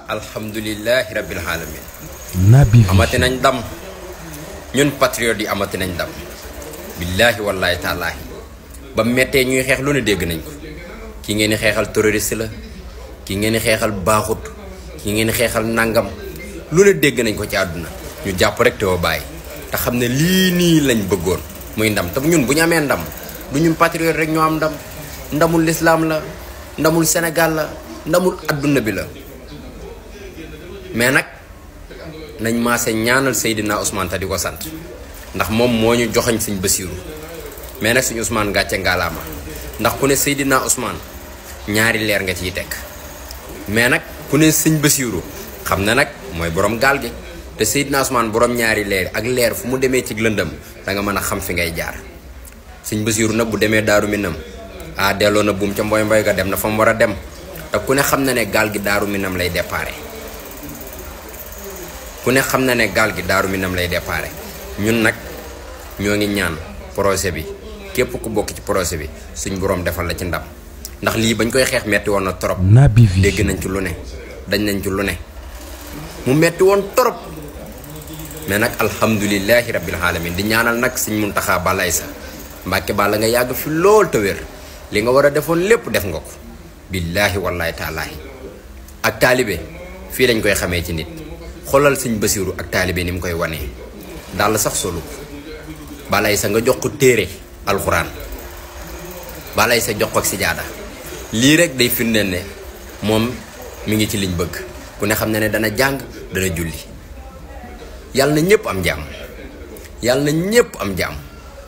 alhamdulillahi rabbil alamin. Naby Vision amati nañ ndam ñun patriote yi amati nañ ndam billahi wallahi taalaahi ba mettee ñuy xeex lu ne dégg nañ ko ki ngeen di xeexal terroriste la ki ngeen di xeexal baaxut ki ngeen di xeexal nangam lu ne dégg nañ ko ci àdduna ñu jàpp rek te woo bàyyi te xam ne lii nii lañ bëggoon muy ndam te ñun bu ñu amee ndam du ñun patriote rek ñoo am ndam ndamul lislaam la ndamul Sénégal la ndamul àdduna bi la mais nag nañ maase ñaanal Seydina Ousmane te di ko sant ndax moom moo ñu joxañ suñ Basiiru mais nag suñu Ousmane gàcce ngaalaama ndax ku ne Seydina Ousmane ñaari leer nga ciy teg mais nag ku ne sëñ Basiiru xam na nag mooy borom gaal gi te Seydina Ousmane borom ñaari leer ak leer fu mu demee ci lëndëm da nga mën a xam fi ngay jaar sëñ Basiiru nag bu demee Daaru Minam delloo na buum ca mboy mboy ga dem na fa mu war a dem te ku ne xam na ne gaal gi Daaru Minam lay déparé ku ne xam na ne gaal gi Daaru Minam lay déparé ñun nag ñoo ngi ñaan projet bi képp ku bokk ci projet bi suñ borom defal la ci ndam ndax lii bañ koy xeex metti woon na trop. Naby Vision dégg nañ ci lu ne dañ nañ ci lu ne mu metti woon trop mais nag alhamdulilahi rabbil alamin di ñaanal nag Sëñ Muntaxa Balaye sa Mbàkke Balla nga yàgg fi lool te wér li nga war a defoon lépp def nga ko billaahi wallaahi taalaahi ak taalibe fii lañ koy xamee ci nit xoolal Sëñ Basiiru ak taalibe ni mu koy wanee daal sax solu Balaye sa nga jox ko téere alxuraan Balaye sa jox ko ak sijaada lii rek day firndeel ne moom mi ngi ci liñ bëgg ku ne xam ne ne dana jàng dana julli yàlla na ñëpp am jàmm yàlla na ñëpp am jàmm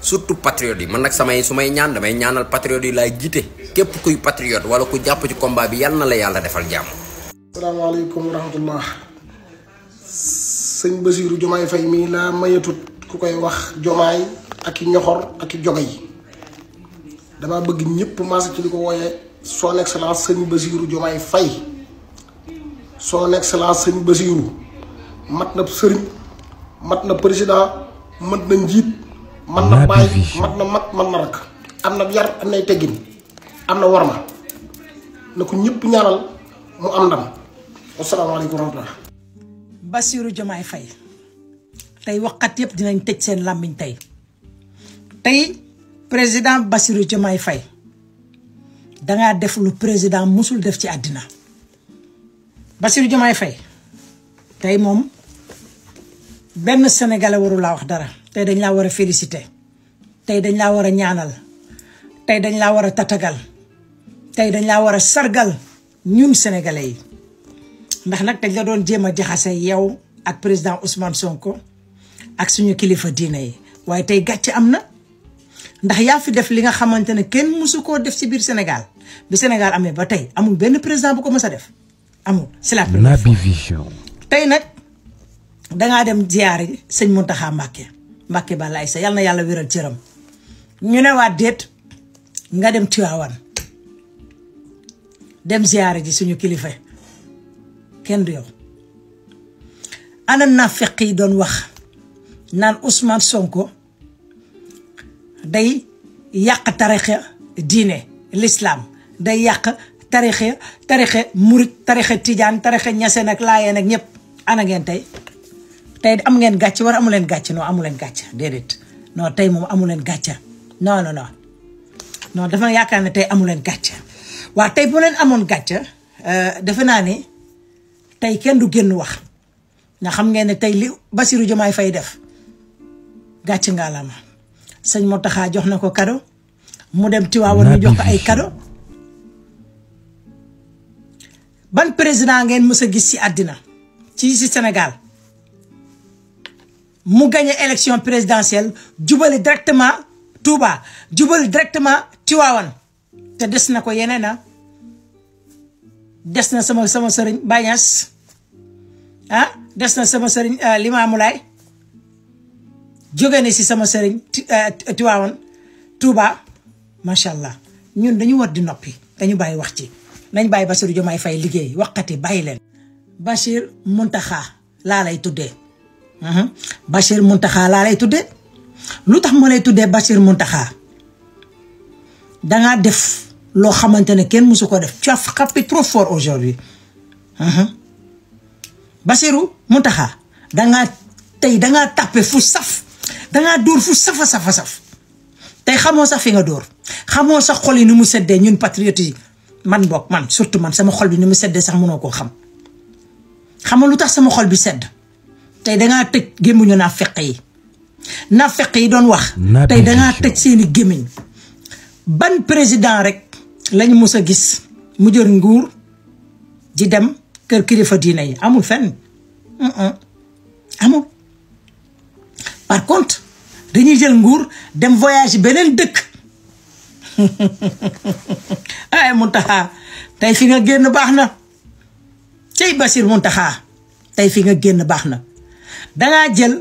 surtout patriote yi man nag su may ñaan damay ñaanal patriote yi laay jiite képp kuy patriote wala ku jàpp ci combat bi yàlla na la yàlla defal jàmm. asalaamaaleykum wa rahmatullah. Sëñ Basiiru Jomaay Fay mii laa mayatut ku koy wax jomaay ak i ñoxor ak i joge yi dama bëgg ñëpp maasa ci di ko wooyee son excellence Sëñ Basiiru Jomaay Fay son excellence Sëñ Basiiru mat na sëriñ mat na président mat na njiit man na bàyyi mat na mag man na rak am na yar am nay teggin am na warma na ko ñëpp ñaanal mu am ndam asalaamaaleykum wa rahmatullah. Bassirou Diomaye Faye tey waxkat yëpp dinañ tëj seen làmmiñ tey président Bassirou Diomaye Faye dangaa def lu président musul def ci àddina Bassirou Diomaye Faye tey moom benn sénégalais waru laa wax dara tey dañ laa war a féliciter tey dañ laa war a ñaanal tey dañ laa war a tatagal tey dañ laa war a sargal ñun sénégalais yi ndax nag dañ la doon jéem a jaxase yow ak président Ousmane Sonko ak suñu kilifa diine yi waaye tey gàcce am na ndax yaa fi def li nga xamante ne kenn mësu koo def ci biir Sénégal bi Sénégal amee ba tey amul benn président bu ko mës a def amul c'est la première fois. Naby Vision tey nag dangaa dem ziyaari sëñ Muntaxa Mbàkke Balaye sa yal na yàlla wéral cëram ñu ne waa déet nga dem Tiwaawan dem ziyaari ji suñu kilifa kenn du yow ana naafeq yi doon wax naan Ousmane Sonko day yàq tarixa diine l'islam day yàq tarixa murit tarixa tijaan tarixa ñaseen ak laayeen ak ñëpp ana ngeen tey am ngeen gàcce war amu leen gàcce non amu leen gàcce déedéet non tey moom amu leen gàcce non dafa yaakaar ne tey amu leen gàcce waa tey bu leen amoon gàcce defe naa ni tey kenn du génn wax nga xam ngeen ne tey li Bassirou Diomaye Faye def gàcce ngaalama sëñ Mountakha jox na ko cadeau mu dem Tiwaawan ñu jox ko ay cadeau ban président ngeen mës a gis ci àddina ci Sénégal mu gagné élection présidentielle jubali directement Touba jubali directement Tiwaawan te des na ko yeneen des na sama sëriñ Baye Niass des na sama sëriñ Limamou Laye jóge na si sama sëriñ Tiwaawan Touba macha allah ñun dañu war di noppi dañu bàyyi wax ci nañ bàyyi Bassirou Diomaye Faye liggéey waxati bàyyi leen. Bachir Muntaxa laa lay tuddee Bachir Muntaxa laa lay tuddee lu tax ma lay tuddee Bachir Muntaxa dangaa def loo xamante ne kenn mësu ko def tu as frappé trop fort aujourd'hui Bassirou Mountakha dangaa tàppe fu saf dangaa dóor fu safa saf tey xamoo sax fi nga dóor xamoo sax xol yi ni mu seddee ñun patriotes yi man bokk man surtout man sama xol bi ni mu seddee sax mënoo koo xam xamoo lu tax sama xol bi sedd tey dangaa tëj gémmiñu naafeq yi doon wax tey dangaa tëj seeni gémmiñ ban président rek lañu mus a gis mu jël nguur di dem kër kilifa diine yi amul fenn amul par contre dañuy jël nguur dem voyage beneen dëkk ay Mountakha tey fi nga génn baax na cey Bassirou Mountakha tey fi nga génn baax na dangaa jël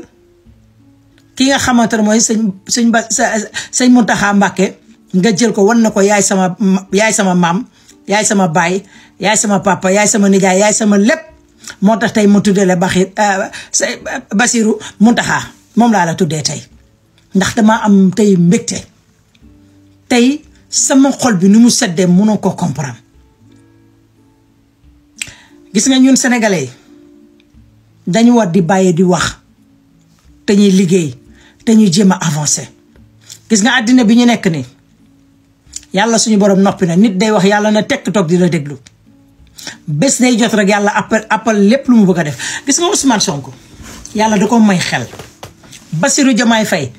ki nga xamante ne mooy sëñ Mountakha Mbacké nga jël ko wan na ko yaay sama maam yaay sama baay yaay sama papa yaay sama nijaay yaay sama lépp moo tax tey mu tuddee la Bassirou Mountakha moom laa la tuddee tey ndax dama am tey mbégte tey sama xol bi ni mu seddee mënoo koo comprendre gis nga ñun sénégalais dañu war di bàyyi di wax te ñuy liggéey te ñuy jéem a avancer gis nga àddina bi ñu nekk nii yàlla suñu borom noppi na nit day wax yàlla na tekk toog di la déglu bés day jot rek yàlla appal lépp lu mu bëgg a def gis nga Ousmane Sonko yàlla da ko may xel Bassirou Diomaye Faye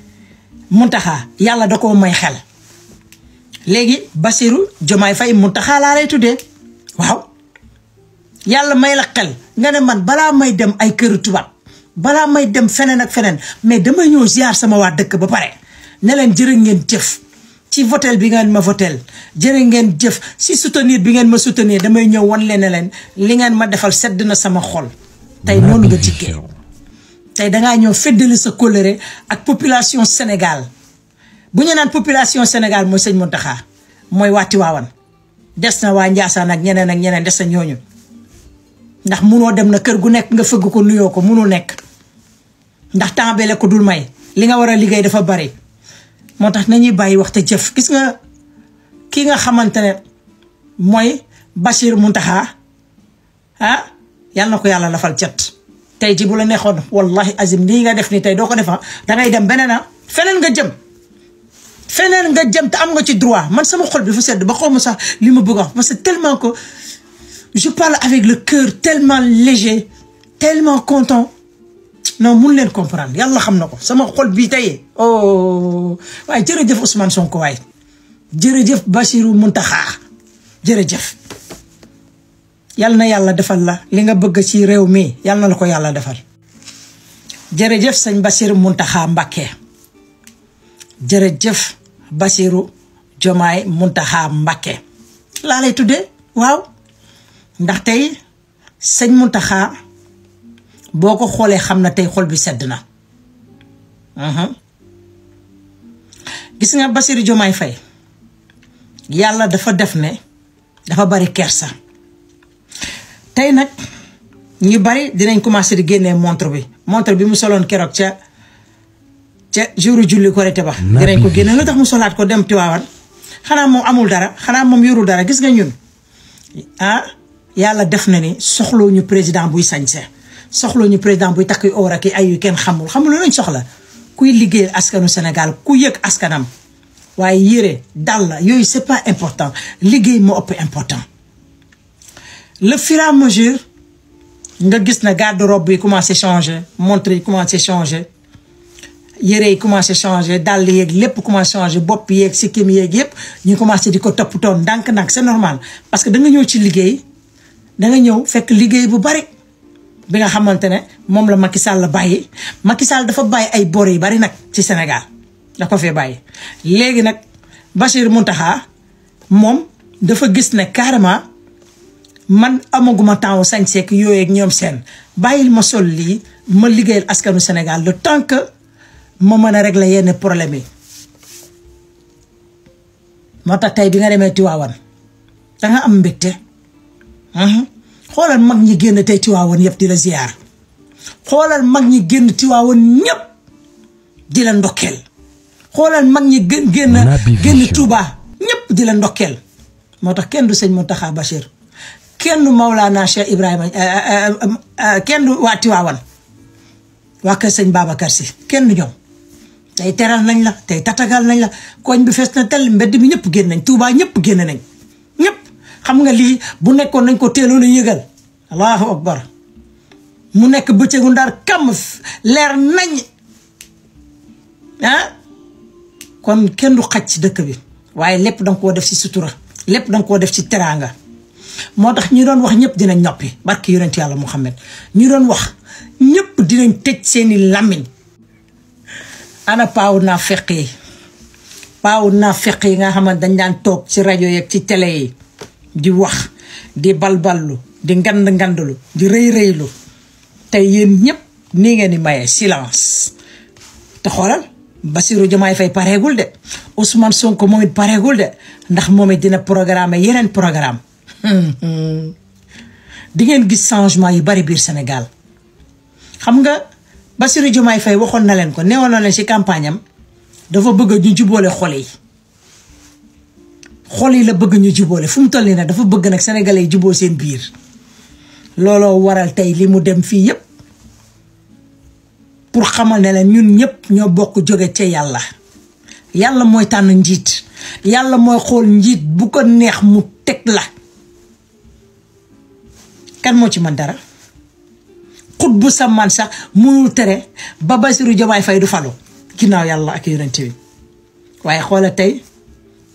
Mountakha yàlla da ko may xel léegi Bassirou Diomaye Faye Mountakha laa lay tuddee waaw yàlla may la xel nga ne man balaa may dem ay këru tubaab balaa may dem feneen ak feneen mais damay ñëw ziar sama waa dëkk ba pare ne leen jërë ngeen jëf ci votel bi ngeen ma votel jërë ngeen jëf si soutenir bi ngeen ma soutenir damay ñëw wan leen ne leen li ngeen ma defal sedd na sama xol tey noonu nga jikkee tey dangaa ñëw feddali sa kóllëre ak population Sénégal bu ñu naan population Sénégal mooy sëñ Mountakha mooy waa Tiwaawan des na waa Njaasaan ak ñeneen des na ñooñu ndax munoo dem na kër gu nekk nga fëgg ko nuyoo ko munul nekk ndax temps bele ko dul may li nga war a liggéey dafa bari moo tax nañuy bàyyi wax te jëf gis nga ki nga xamante ne mooy Bassirou Mountakha yal na ko yàlla lafal cat tey ji bu la neexoon wallahi azim lii nga def ni tey doo ko defa dangay dem beneen feneen nga jëm te am nga ci droit man sama xol bi fa sedd ba xaw ma sax li ma bëgg a wax parce que tellement que je parle avec le cœur tellement léger tellement content non mun leen comprendre yàlla xam na ko sama xol bi tey waaye jërëjëf Ousmane Sonko waaye jërëjëf Bassirou Mountakha jërëjëf yal na yàlla defal la li nga bëgg ci réew mi yal na la ko yàlla defal jërëjëf sëñ Bassirou Mountakha Mbacké jërëjëf Bassirou Diomaye Mountakha Mbacké laa lay tuddee waaw ndax tey sëñ Mountakha boo ko xoolee xam na tey xol bi sedd na gis nga Bassirou Diomaye Faye yàlla dafa def ne dafa bari kersa tey nag ñu bari dinañ commencé di génnee montre bi mu soloon keroog ca jouru julli Korité ba dinañ ko génne lu tax mu solaat ko dem Tiwaawan xanaa moom amul dara xanaa moom yorul dara gis nga ñun yàlla def na ni soxloo ñu président buy sañse soxloo ñu président buy takk oor ak ay yu kenn xamul lañ soxla kuy liggéeyal askanu Sénégal ku yëg askanam waaye yére dal la yooyu c'est pas important liggéey moo ëpp important le fur et à mesure nga gis na garde-robe yi commencé changer montre yi commencé changer yére yi commencé changer dàll yeeg lépp commencé changer bopp yeeg sikkim yeeg yëpp ñu commencé di ko toppatoo ndànk-ndànk c'est normal parce que da nga ñëw ci liggéey da nga ñëw fekk liggéey bu bari bi nga xamante ne moom la Macky Sall bàyyi Macky Sall dafa bàyyi ay bor yi bari nag ci Sénégal da ko fee bàyyi léegi nag Bassirou Mountakha moom dafa gis ne carrément man amaguma temps sañseek yooyu ak ñoom seen bàyyil ma sol lii ma liggéeyal askanu Sénégal le temps que ma mën a régler yenn problème yi moo tax tey bi nga demee Tiwaawan danga am mbégte xoolal mag ñi génn tey Tiwaawan yëpp di la ziar xoolal mag ñi génn Tiwaawan ñëpp di la ndokkeel xoolal mag ñi génn Touba ñëpp di la ndokkeel moo tax kenn du sëñ Mountakha Bachir kenn du Maulana Cheikh Ibrahima kenn du waa Tiwaawan waa kër sëñ Babacar Si kenn du ñoom tey teral nañ la tey tatagal nañ la koñ bi fees na tel mbedd bi ñëpp génn nañ Touba ñëpp génn nañ ñëpp xam nga lii bu nekkoon nañ ko teeloon a yëgal allahu akbar mu nekk bëccëgu Ndar kam leer nañ ah kon kenn du xaj ci dëkk bi waaye lépp danga koo def ci sutura lépp danga koo def ci teraanga moo tax ñi doon wax ñëpp dinañ noppi barki yonent yàlla Muhammad ñi doon wax ñëpp dinañ tëj seeni làmmiñ ana paawu naa feq yi nga xamante dañ daan toog ci rajo yeeg ci télé yi di wax di balballu di ngandlu di rëy-rëylu tey yéen ñëpp nii ngeen di maye silence te xoolal Bassirou Diomaye Faye pareegul de Ousmane Sonko moom it pareegul de ndax moom it dina programme yeneen programme di ngeen gis changement yu bari biir Sénégal xam nga Bassirou Diomaye Faye waxoon na leen ko newoon na leen ci campagne am dafa bëgg ñu jubóole xol yi la bëgg ñu jubóole fu mu toll nii nag dafa bëgg nag sénégalais yi jubóo seen biir looloo waral tey li mu dem fii yépp pour xamal ne leen ñun ñëpp ñoo bokk jóge ca yàlla mooy tànn njiit yàlla mooy xool njiit bu ko neex mu teg la kan moo ci mën dara xut bu sa man sax mënul tere ba Bassirou Diomaye Faye du falu ginnaaw yàlla ak yonent bi waaye xoola tey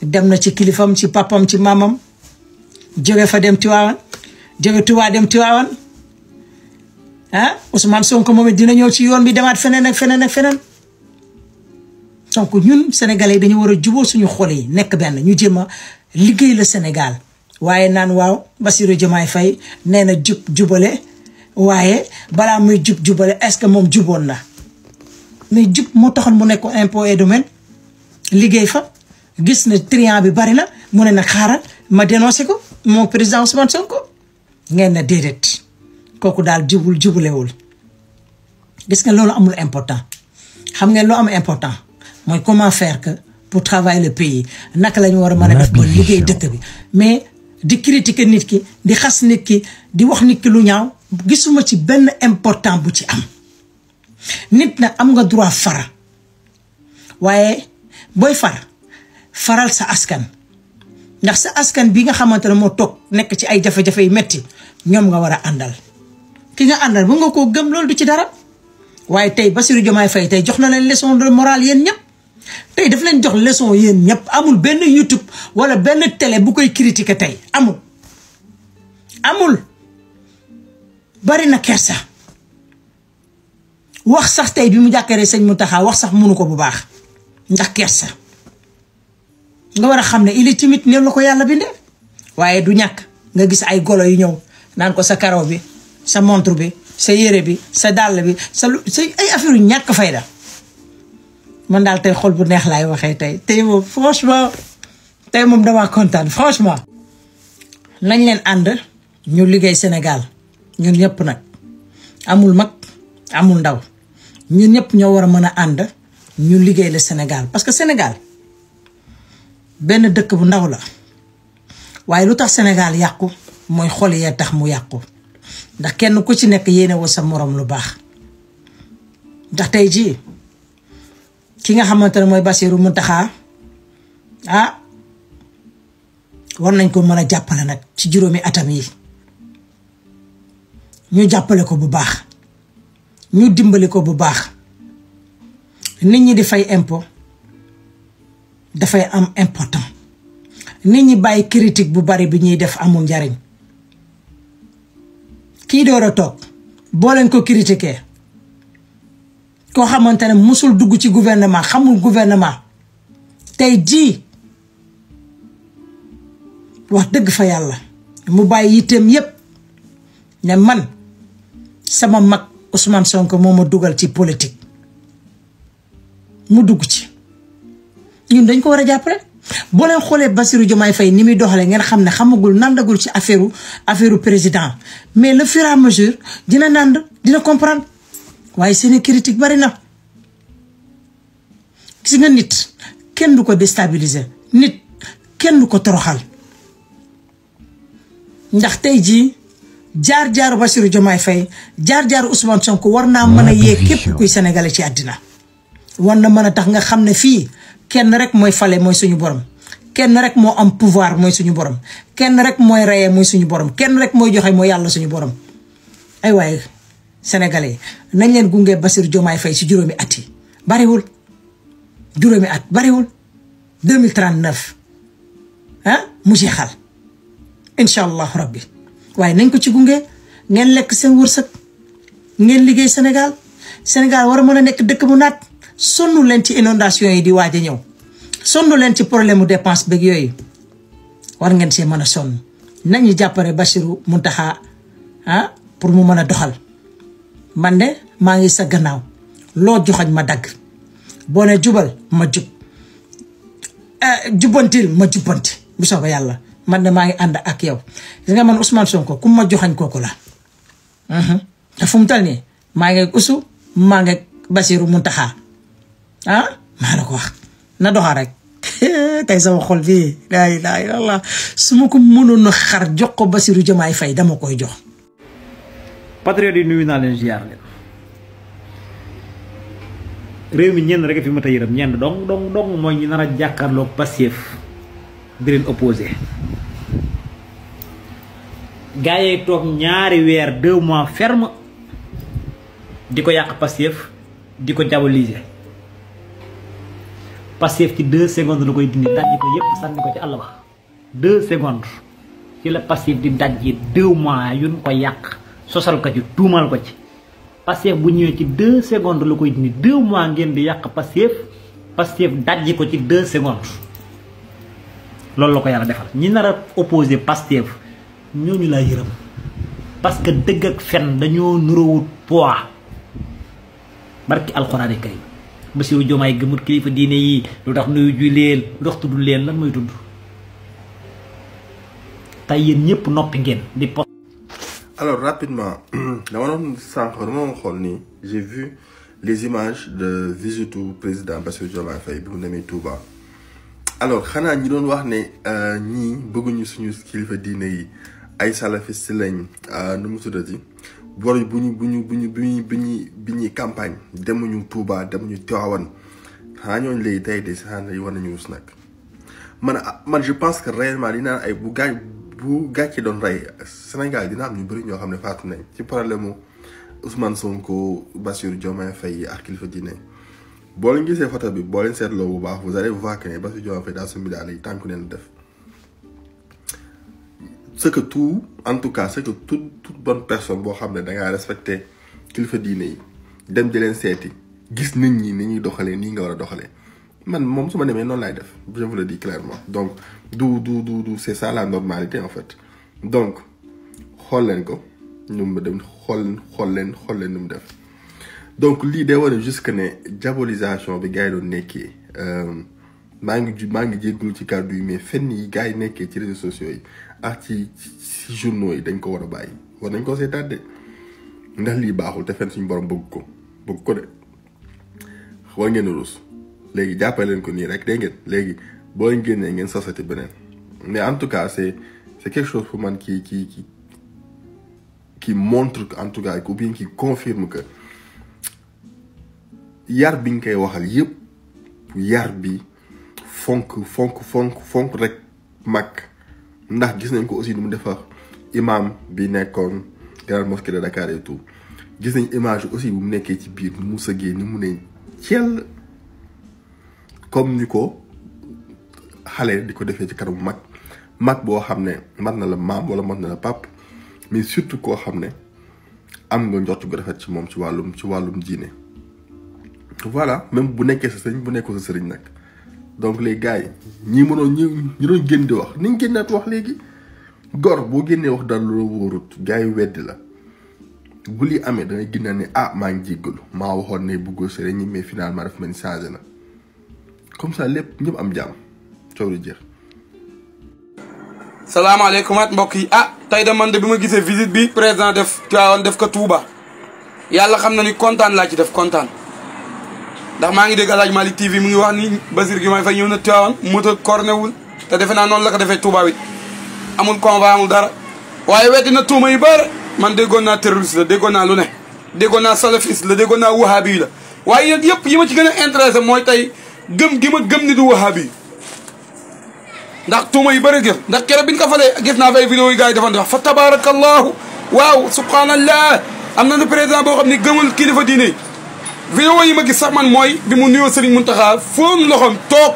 dem na ci kilifam ci papam ci maamam jóge fa dem Tiwaawan jóge Tuubaa dem Tiwaawan ah Ousmane Sonko moom it dina ñëw ci yoon bi demaat feneen ak feneen ak feneen donc ñun sénégalais yi dañu war a jubóo suñu xol yi nekk benn ñu jéem a liggéey la Sénégal waaye naan waaw Bassirou Diomaye Faye nee na jubale waaye balaa muy jubale est-ce que moom juboon na mais jub moo taxoon mu nekk impôt et domaine liggéey fa gis na triant bi bari na mu ne nag xaaral ma dénoncé ko moom président Ousmane Sonko ngeen na déedéet kooku daal jubulewul gis nga loolu amul important xam ngeen loo am important mooy comment faire que pour travailler le pays naka la ñu war a mën a def ba liggéey dëkk bi mais di critiquer nit ki di xas nit ki di wax nit ki lu ñaaw gisuma ci benn important bu ci am nit na am nga droit fara waaye booy faral sa askan ndax sa askan bi nga xamante ne moo toog nekk ci ay jafe-jafe yu metti ñoom nga war a àndal ki nga àndal bu nga koo gëm loolu du ci dara waaye tey Bassirou Diomaye Faye tey jox na leen leçon de morale yéen ñëpp tey daf leen jox leçon yéen ñëpp amul benn YouTube wala benn télé bu koy critiquer tey amul bari na kersa wax sax tey bi mu jàkkaaree sëñ Mountakha wax sax mënu ko bu baax ndax kersa nga war a xam ne il est timide ne la ko yàlla bindee waaye du ñàkk nga gis ay golo yu ñëw naan ko sa karaw bi sa montre bi sa yére bi sa dàll bi sa ay affaire yu ñàkk fayda man daal tey xol bu neex laay waxee tey moom franchement tey moom damaa kontaan franchement nañ leen ànd ñu liggéey Sénégal ñun ñëpp nag amul mag amul ndaw ñun ñëpp ñoo war a mën a ànd ñu liggéey le Sénégal parce que Sénégal benn dëkk bu ndaw la waaye lu tax Sénégal yàqu mooy xol yee tax mu yàqu ndax kenn ku ci nekk yéene woo sa morom lu baax ndax tey jii ki nga xamante ne mooy Bassirou Mountakha war nañ ko mën a jàppale nag ci juróomi atam yi ñu jàppale ko bu baax ñu dimbali ko bu baax nit ñi di fay impôt dafay am important nit ñi bàyyi critique bu bari bi ñuy def amul njariñ kii door a toog boo leen ko critiquer koo xamante ne musul dugg ci gouvernement xamul gouvernement tey jii wax dëgg fa yàlla mu bàyyi yitteem yépp ne man sama mag Ousmane Sonko moo ma dugal ci politique mu dugg ci ñun dañ ko war a jàppale boo leen xoolee Bassirou Diomaye Faye ni muy doxalee ngeen xam ne xamagul nandagul ci affaire président mais le fur et à mesure dina nand dina comprendre waaye seeni critique bari na gis nga nit kenn du ko déstabiliser nit kenn du ko toroxal ndax tey jii jaar-jaaru Bassirou Diomaye Faye jaar-jaaru Ousmane Sonko war naa mën a yee képp kuy sénégalais ci àddina war na mën a tax nga xam ne fii kenn rek mooy fale mooy suñu borom kenn rek moo am pouvoir mooy suñu borom kenn rek mooy reye mooy suñu borom kenn rek mooy joxe mooy yàlla suñu borom ay waaye sénégalais nañ leen gunge Bassirou Diomaye Faye si juróomi at yi bariwul juróomi at bariwul 2039 mu jeexal incha allah rabbi waaye nañ ko ci gunge ngeen lekk seen wërsëg ngeen liggéey Sénégal war a mën a nekk dëkk bu naat sonnu leen ci inondation yi di waaj a ñëw sonnu leen ci problème mu dépense beeg yooyu war ngeen see mën a sonn nañu jàppale Bassirou Mountakha pour mu mën a doxal man de maa ngi sa gannaaw loo joxañ ma dagg boo ne jubal ma jub jubbantil ma jubbanti bu soobee yàlla man de maa ngi ànd ak yow gis nga man Ousmane Sonko ku ma joxañ kooku la te fu mu tal nii maa ngi usu maa ngi Bassirou Mountakha maa la ko wax na doxa rek tey sama xol bii laa ilaaha illallaah su ma ko mënoon a xar jox ko Bassirou Diomaye Faye dama koy jox. patriote yi nuyu naa leen ziar leen réew mi ñenn rek fi ma ta yërëm ñenn dong mooy ñi nar a jàkkaarloog Pastef di leen opposé gars yi toog ñaari weer 2 mois ferme di ko yàq Pastef di ko diaboliser Pastef ci 2 secondes la koy dindi dajji ko yépp sànni ko ci àll ba 2 secondes ci la Pastef di dajji 2 mois yuñ ko yàq sosal ko ci tuumal ko ci Pastef bu ñëwee ci 2 secondes la koy dindi 2 mois ngeen di yàq Pastef dajji ko ci 2 secondes loolu la ko yàlla defal ñi nar a opposé Pastef ñooñu laa yërëm parce que dëgg ak fen dañoo nuróowut poids barki alxuraani karim Bassirou Diomaye gëmut kilifa diine yi lu tax nuyu ju leen lu tax tudd leen lan mooy tudd tey yéen ñëpp noppi ngeen di post. Alors rapidement dama doon sànq dama xool nii j'ai vu les images de visitu président Bassirou Diomaye Faye bi mu demee Touba. alors xanaa ñi doon wax ne ñii bëgguñu suñu kilifa diine yi ay salafiste lañ nu mu tuddati bor bu ñu campagne demuñu Touba demuñu Tivaouane xanaa ñooñu léegi tey de saxaan yi war nañu rus nag man je pense que réellement dinaa ay bu gàcce doon rey Sénégal dina am ñu bëri ñoo xam ne faatu nañ ci problème mu Ousmane Sonko Bassirou Diomaye Faye ak kilifa diine boo leen gisee photo bi boo leen seetloo bu baax vous allez voir que ne Bassirou Diomaye Faye daa sumbi daal yi tànku neen def c'est que tout en tout cas c'est que toute bonne personne boo xam ne dangaa respecté kilifa diine yi dem di leen seeti gis nit ñi ni ñuy doxalee nii nga war a doxalee man moom su ma demee noonu laay def je vous le dis clairement donc du c'est ça la normalité en fait donc xool leen ko ñu mu dem xool leen nu mu def donc lii day wane juste que ne diabolisation bi gars yi doon nekkee maa ngi jéggul ci kàddu yi mais fenn yi gars yi nekkee ci réseaux sociaux yi ak ci journaux yi dañ ko war a bàyyi war nañ ko seetaat de ndax lii baaxul te fenn suñu borom bëgg ko de war ngeen rus léegi jàppale leen ko nii rek dégg ngeen léegi boo leen génnee ngeen sosati beneen mais en tout cas c'est quelque chose pour man qui montre en tout cas ou bien qui confirme que yar bi nga koy waxal yëpp yar bi fonk rek mag ndax gis nañ ko aussi ni mu defar imam bi nekkoon grande mosquée de Dakar et tout gis nañ image aussi bu mu nekkee ci biir ni mu sëggee ni mu ne ciel comme ni ko xale di ko defee ci kanamu mag boo xam ne mat na la maam wala mat na la pap mais surtout koo xam ne am nga njort gu rafet ci moom ci wàllum diine voilà même bu nekkee sa sëriñ bu nekkoo sa sëriñ nag donc les gars yi ñi doon génn di wax niñ génnaat wax léegi gor boo génnee wax dara lu wóorut gars yi weddi la bu li amee da ngay génnaat ne maa ngi jéggalu maa waxoon ne bëggoo sëriñ ñi mais finalement daf mel ni changé na comme ça lépp ñëpp am jàmm coow lu jeex. salaamaaleykum at mbokk yi tey de man de bi ma gisee visite bi président def Tivaouane def ko Touba yàlla xam na ni kontaan laa ci def kontaan ndax maa ngi dégg El Hadj Malick TV mu ngi wax ni Bassirou Diomaye Faye ñëw na Tivaouane moto corné wul te defe naa noonu la ko defee Touba wit amul convoi amul dara waaye weddi na tuuma yu bëri man déggoon naa terroriste la déggoon naa lu ne déggoon naa salafiste la déggoon naa wahabi la waaye yéen yëpp yi ma ci gën a intéressé mooy tey gëm gi ma gëm ni du wahabi ndax tuuma yu bëri gër ndax keroog bi ñu ko falee gis naa fay vidéo yi gars yi defoon di wax fa tabarakallahu waaw subhanallah am na nu président boo xam ne gëmul kilifa diine vidéo yi ma gis sax man mooy bi mu nuyoo Serigne Mountakha foon loxoom toog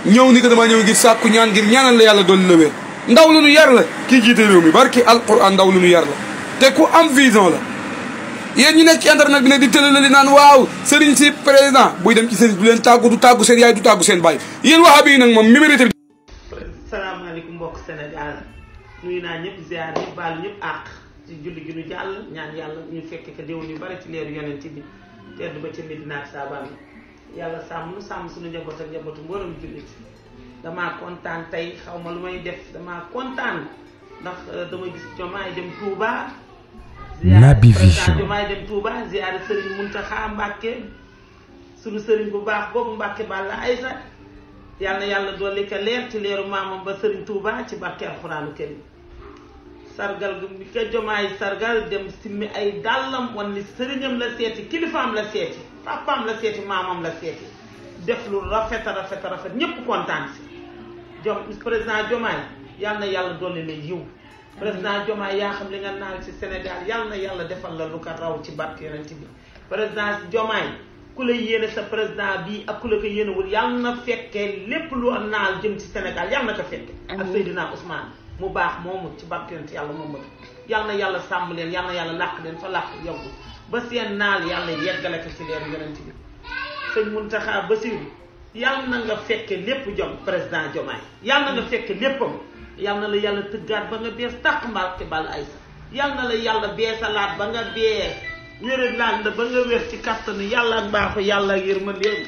ñëw ni ko dama ñëw ngir sàkku ñaan ngir ñaanal la yàlla dolli la wér ndaw lu nu yar la kii jiite réew mi barki alquran ndaw lu nu yar la te ku am vision la yéen ñi nekk ci internet bi ne di tëlala li naan waaw Serigne si président buy dem ci Serigne du leen tàggu du tàggu seen yaay du tàggu seen baay yéen wahabi yi nag moom mimérité. salaamaaleykum mbokk Sénégal nuyu naa ñëpp ziar ñëpp baal ñëpp àq ci julli gi ñu jàll ñaan yàlla ñu fekk ko déwén yu bari ci leeru yonent bi tedd ba ca Medina ak Saabaan yàlla sàmm suñu njaboot ak njabootu mboolem jullit damaa kontaan tey xaw ma lu may def damaa kontaan ndax dama gis Diomaye dem Touba. Naby Vision Diomaye dem Touba ziar Serigne Mountakha Mbacké suñu Serigne bu baax boobu Mbacké Balla Aïssa yal na yàlla dolli ko leer ci leeru maamam ba Serigne Touba ci barke alxuraanu karim sargal bi ko Diomaye sargal dem simmi ay dàllam wan ni sëriñam la seeti kilifaam la seeti papaam la seeti maamam la seeti def lu rafet ñëpp kontaan si président Diomaye yal na yàlla dolli la yiw président Diomaye yaa xam li nga naan ci Sénégal yal na yàlla defal la lu ko raw ci barke yonent bi président Diomaye ku la yéene sa président bii ak ku la ko yéenewul yal na fekkee lépp lu naal jëm ci Sénégal yal na ko fekke ak Seydina Ousmane mu baax moomu ci barke yonent yàlla moom yal na yàlla sàmm leen yal na yàlla làq leen fa làq yoggu ba seen naal yàlla yeggale ko ci leeru yonent bi sëñ Mountakha Bassirou yal na nga fekke lépp jom président Diomaye yal na nga fekke léppam yal na la yàlla tëggaat ba nga bees tàq Mbacké Balla Aïssa yal na la yàlla beesalaat ba nga bees wéral laan la ba nga wér ci kàttanu yàlla ak mbaaxu yàlla ak yërmandeem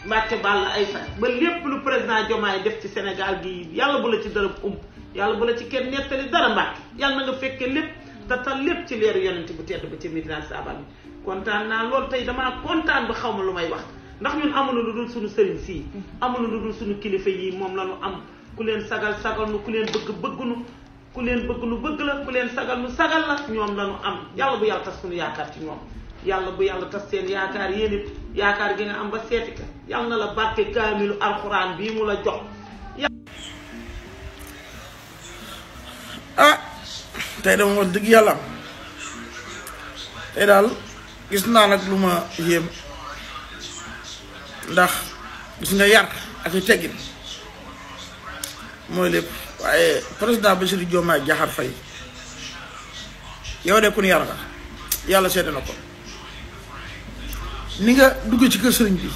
Mbacké Balla Aïssa ba lépp lu président Diomaye def ci Sénégal gi yàlla bu la ci dara ump yàlla bu la ci kenn nettali dara Mbacké yàlla na nga fekke lépp te tal lépp ci leeru yonent bu tedd ba ci Medina Saabaan bi kontaan naa loolu tey damaa kontaan ba xaw ma lu may wax ndax ñun amuñu lu dul suñu sëriñ sii amuñu lu dul suñu kilifa yi moom la ñu am ku leen sagal nu ku leen bëgg nu ku leen bëgg nu bëgg la ku leen sagal nu sagal la ñoom la ñu am yàlla bu yàlla tas suñu yaakaar ci ñoom yàlla bu yàlla tas seen yaakaar yéen it yaakaar gi nga am ba seeti ka yàlla na la barke kaamilu alxuraan bii mu la jox. ah tey dama wax dëgg yàlla tey daal gis naa nag lu ma yéem ndax gis nga yar ak i teggin mooy lépp waaye président Bassirou Diomaye Diakhar Faye yow de ku ñu yar nga yàlla seede na ko ni nga dugg ci kër sëriñ bi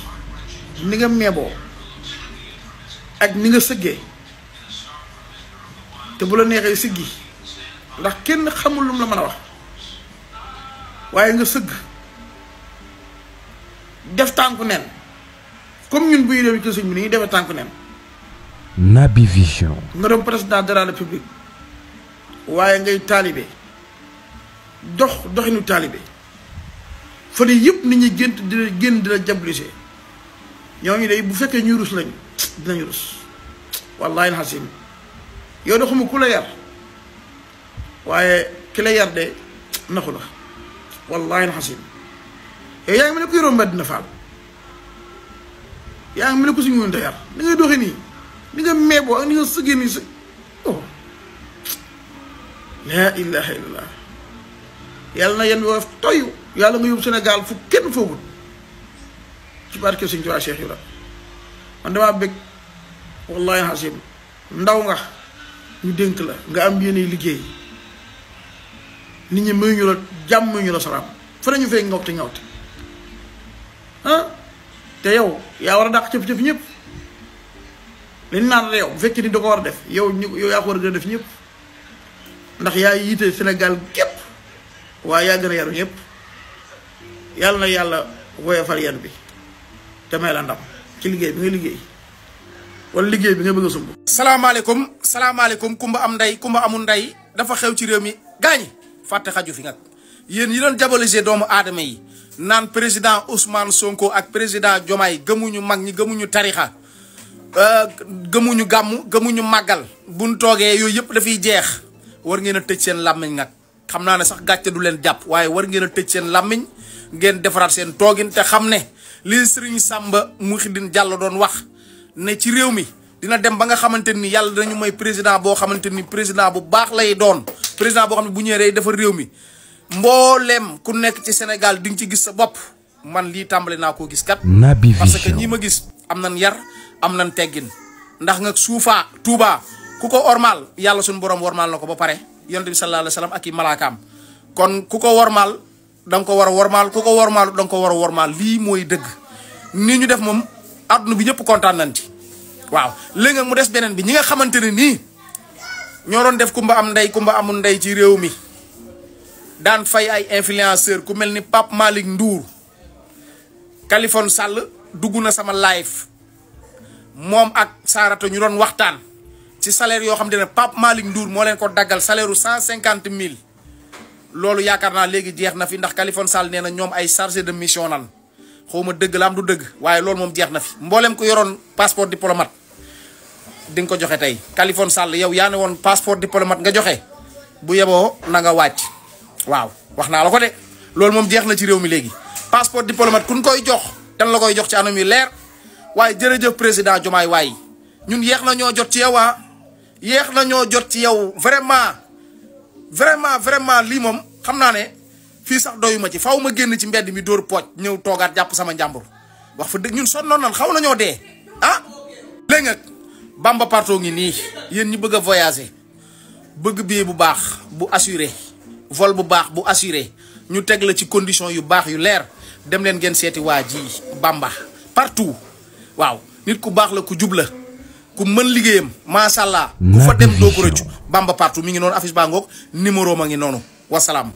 ni nga meeboo ak ni nga sëggee te bu la neexee siggi ndax kenn xamul lu mu la mën a wax waaye nga sëgg def tànku neen comme ñun buy dem ci sëriñ bi ni ñuy defee tànku neen. Naby Vision. nga doon président de la république waaye ngay taalibe doxinu taalibe fan yii yëpp nit ñi génn dina jablisé ñooñu de bu fekkee ñuy rus lañu dinañu rus wallaahi alxasim yow de xuma ku la yar waaye ki la yar de naxu la wallaahi alxasim yow yaa ngi mel ne ku yoroon mbedd dina faal yaa ngi mel ne ku suñu mënta yar ni ngay doxee nii ni nga meeboo ak ni nga sëggee nii sëg oh laa ilaha illallah yàlla na yenn woyof toyu yàlla nga yóbbu Sénégal fu kenn foogul ci barke Sëñ Tuubaa Cheikh Ibra man damaa bëgg wallahi hasim ndaw nga ñu dénk la nga am yéene liggéey nit ñi mayuñu la jàmm mayuñu la salaam fa nañu fay ngawte ah te yow yaa war a dàq cëf-cëf ñëpp liñ naan la yow bu fekkee ni da ko war a def yow yaa ko war a gën a def ñëpp ndax yaa yiite Sénégal gépp waaye yaa gën a yaru ñëpp yàlla na yàlla woyofal yan bi te may la ndam ci liggéey bi nga liggéey wala liggéey bi nga bëgg a sumb. salaamaaleykum kumba am ndey kumba amul ndey dafa xew ci réew mi gaañi fàtte xaju fi nag yéen yi doon diaboliser doomu aadama yi naan président Ousmane Sonko ak président Diomaye gëmuñu mag ñi gëmuñu tarixa gëmuñu gàmmu gëmuñu màggal buñ toogee yooyu yëpp dafay jeex war ngeen a tëj seen làmmiñ nag xam naa ne sax gàcce du leen jàpp waaye war ngeen a tëj seen làmmiñ ngeen defaraat seen toogin te xam ne li Serigne Samba Mouhidine Diallo doon wax ne ci réew mi dina dem ba nga xamante ni yàlla dañu may président boo xamante ni président bu baax lay doon président boo xam ne bu ñëwee dafa réew mi mbooleem ku nekk ci Sénégal di nga ci gis sa bopp man lii tàmbali naa koo gis kat. Naby parce que Vision. ñii ma gis am nañ yar am nañ teggin ndax nga suufaa Touba ku ko ormal yàlla suñu borom wormaal na ko ba pare yonent bi sallallahu alayhi wa sallam ak i malaakaam kon ku ko wormaal da nga ko war a wormaal ku ko wormaal da nga ko war a wormaal lii mooy dëgg nii ñu def moom àdduna bi ñëpp kontaan nañ ci waaw. léegi nag mu des beneen bi ñi nga xamante ne nii ñoo doon def kumba am ndey kumba amul ndey ci réew mi daan fay ay influenceur ku mel ni Pape Malick Ndour Kaliphone Sall dugg na sama live moom ak Sarata ñu doon waxtaan ci salaire yoo xam ne Pape Malick Ndour moo leen ko daggal salaire u 150 000 loolu yaakaar naa léegi jeex na fi ndax Kaliphone Sall nee na ñoom ay chargé de mission nan xaw ma dëgg la am du dëgg waaye loolu moom jeex na fi mboolem ko yoroon passeport diplomate di nga ko joxe tey Kaliphone Sall yow yaa ne woon passeport diplomate nga joxe bu yeboo na nga wàcc waaw wax naa la ko de loolu moom jeex na ci réew mi léegi passeport diplomate kun koy jox tan la koy jox ci anam yu leer waaye jërëjëf président Diomaye waay ñun yéex na ñoo jot ci yow yéex na ñoo jot ci yow vraiment lii moom xam naa ne fii sax doyuma ci faw ma génn ci mbedd mi dóor pooj ñëw toogaat jàpp sama njàmbur wax fa dëgg ñun sonnoon nan xaw nañoo dee léegi nag Bamba Parto ngi nii yéen ñi bëgg a voyager bëgg billet bu baax bu assuré vol bu baax bu assuré ñu teg la ci condition yu baax yu leer dem leen ngeen seeti waa ji Bamba Partout waaw nit ku baax la ku jub la ku mën liggéeyam macha allah ku fa dem doo ko rëccu Bamba Partout mi ngi noonu affiche baa ngoog numéro ma ngi noonu wasalaam.